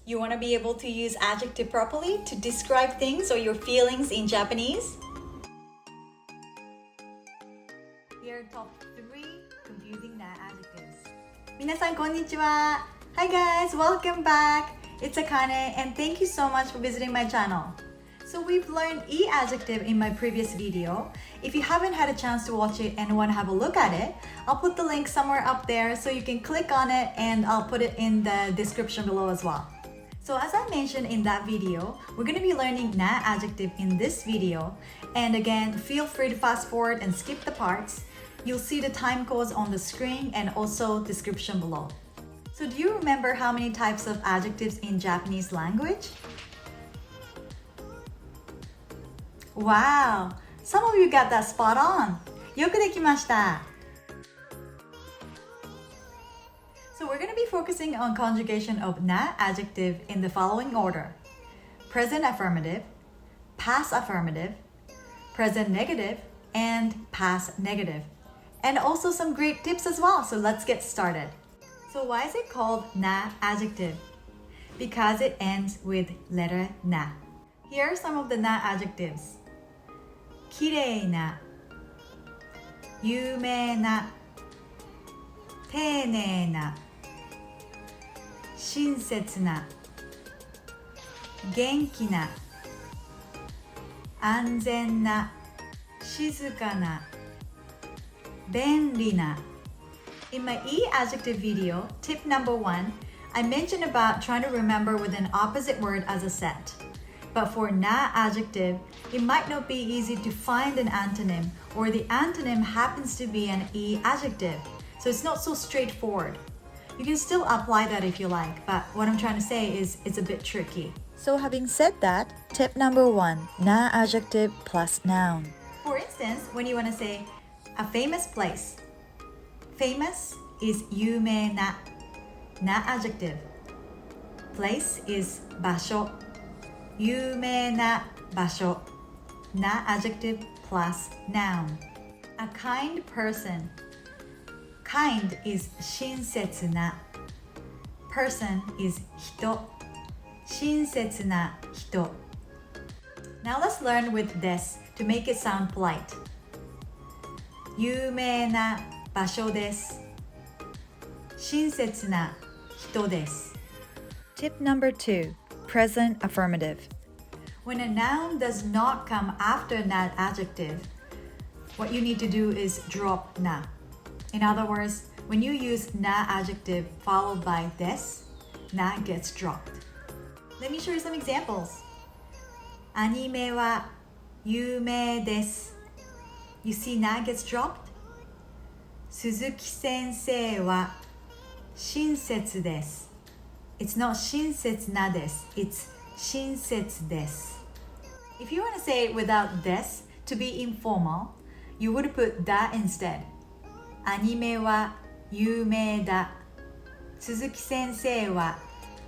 You want to be able to use adjective properly to describe things or your feelings in Japanese? Here are top 3 confusing na adjectives. 皆さんこんにちは。Hi guys, welcome back. It's Akane and thank you so much for visiting my channel. So we've learned adjective in my previous video. If you haven't had a chance to watch it and want to have a look at it, I'll put the link somewhere up there so you can click on it and I'll put it in the description below as well. So as I mentioned in that video, we're going to be learning na adjective in this video. And again, feel free to fast forward and skip the parts. You'll see the time codes on the screen and also description below. So do you remember how many types of adjectives in Japanese language? Wow! Some of you got that spot on! よくできました! So we're going to be focusing on conjugation of na adjective in the following order. Present affirmative, past affirmative, present negative, and past negative. And also some great tips as well, so let's get started. So why is it called na adjective? Because it ends with letter na. Here are some of the na adjectives. きれいな、有名な、丁寧な、親切な、元気な、安全な、静かな、便利な。In my adjective video, tip number 1, I mentioned about trying to remember with an opposite word as a set. But for na adjective, it might not be easy to find an antonym, or the antonym happens to be an adjective. So it's not so straightforward. You can still apply that if you like, but what I'm trying to say is it's a bit tricky. So having said that, tip number 1, na adjective plus noun. For instance, when you want to say a famous place, famous is 有名な, na adjective. Place is 場所. 有名な場所 na adjective plus noun. A kind person. Kind is 親切な person is 人 親切な人 Now let's learn with this to make it sound polite. 有名な場所です親切な人です Tip number 2, present affirmative. When a noun does not come after an adjective, what you need to do is drop na. In other words, when you use na adjective followed by des, na gets dropped. Let me show you some examples. アニメは有名です You see na gets dropped? 鈴木先生は親切です It's not 親切なです It's 親切です If you want to say it without des to be informal, you would put da instead. アニメは有名だ鈴木先生は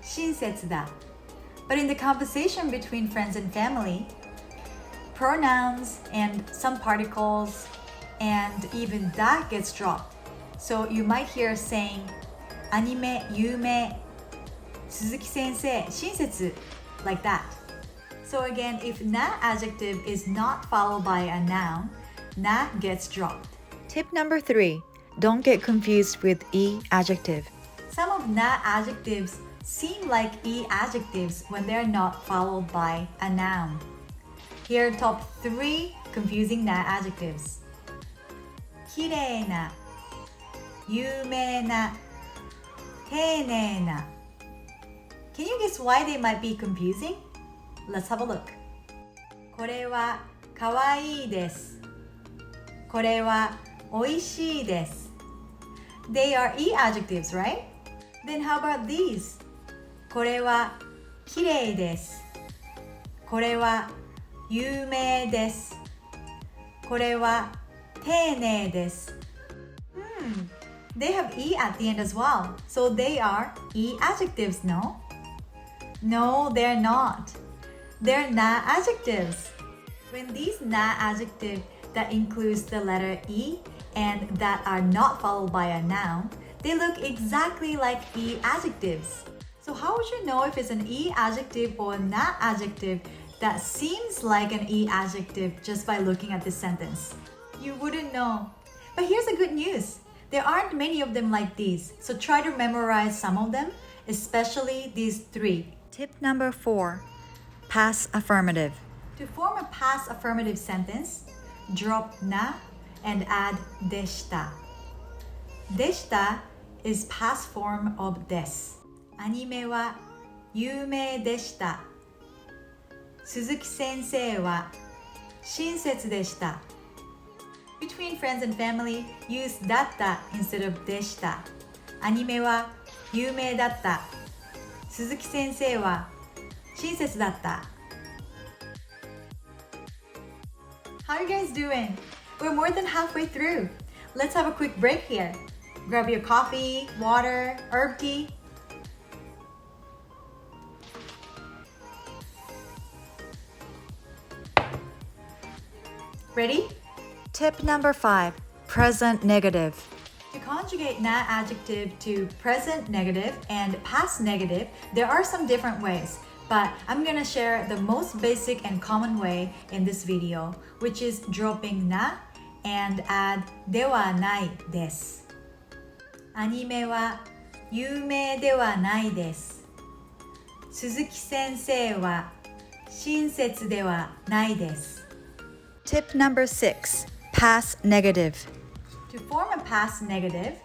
親切だ But in the conversation between friends and family, pronouns and some particles and even da gets dropped. So you might hear saying アニメ有名鈴木先生親切 like that. So again, if na adjective is not followed by a noun, na gets dropped. Tip number 3, don't get confused with adjective. Some of na adjectives seem like adjectives when they're not followed by a noun. Here are top 3 confusing na adjectives. きれいな、有名な、丁寧な Can you guess why they might be confusing? Let's have a look. これはかわいいです。これはおいしいです。They are adjectives, right? Then how about these? これはきれいです。これは有名です。これは丁寧です。They have at the end as well. So they are adjectives, no? No, they're not. They're na adjectives. When these na adjectives that includes the letter and that are not followed by a noun, they look exactly like adjectives. So how would you know if it's an E adjective or a na adjective that seems like an E adjective just by looking at this sentence? You wouldn't know. But here's the good news. There aren't many of them like these, so try to memorize some of them, especially these three. Tip number 4, past affirmative. To form a past affirmative sentence, drop na and add でした。でしたis past form of です。アニメは有名でした。鈴木先生は親切でした。Between friends and family, use だった instead of でした。アニメは有名だった。鈴木先生は親切だった。How are you guys doing? We're more than halfway through. Let's have a quick break here. Grab your coffee, water, herb tea. Ready? Tip number 5, present negative. To conjugate na adjective to present negative and past negative, there are some different ways, but I'm gonna share the most basic and common way in this video, which is dropping na and add ではないです。アニメは有名ではないです。鈴木先生は親切ではないです。Tip number 6, past negative. To form a past negative,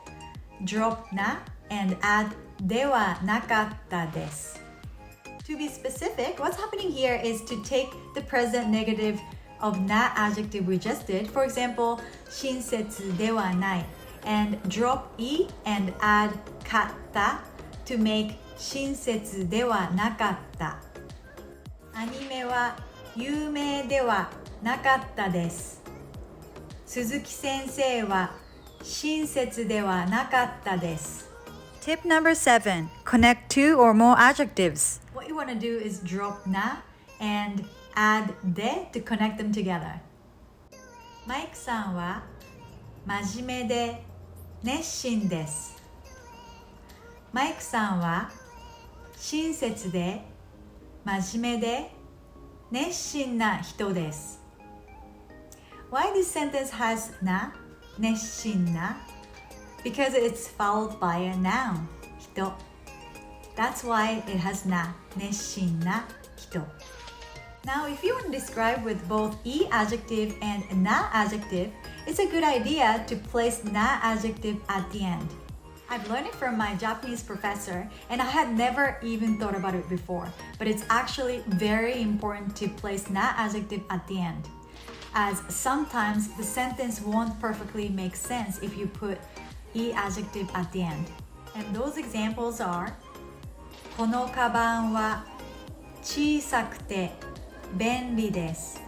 drop na and add ではなかったです。To be specific, what's happening here is to take the present negative of na adjective we just did, for example, 親切ではない, and drop e and add かった to make 親切ではなかった。アニメは有名ではなかったです。鈴木先生は親切ではなかったです。Tip number 7, connect two or more adjectives. What you want to do is drop na and add で to connect them together. マイクさんは真面目で熱心です。マイクさんは親切で真面目で熱心な人です。Why this sentence has な 熱心な Because it's followed by a noun 人 That's why it has な熱心な人 Now if you want to describe with both e adjective and na adjective, it's a good idea to place na adjective at the end. I've learned it from my Japanese professor and I had never even thought about it before, but it's actually very important to place na adjective at the end, as sometimes the sentence won't perfectly make sense if you put e adjective at the end. And those examples are このカバンは小さくて便利です。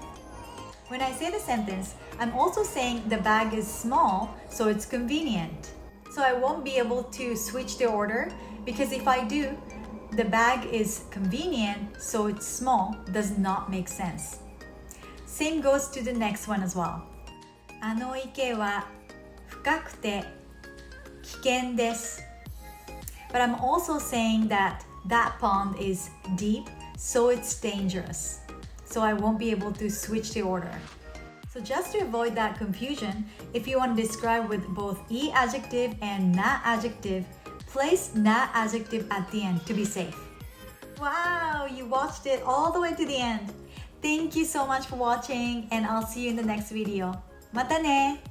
When I say the sentence, I'm also saying the bag is small, so it's convenient. So I won't be able to switch the order because if I do, the bag is convenient, so it's small, does not make sense. Same goes to the next one as well. あの池は深くて危険です。But I'm also saying that that pond is deep, so it's dangerous. So I won't be able to switch the order. So just to avoid that confusion, if you want to describe with both e adjective and na adjective, place na adjective at the end to be safe. Wow, you watched it all the way to the end. Thank you so much for watching and I'll see you in the next video. またね!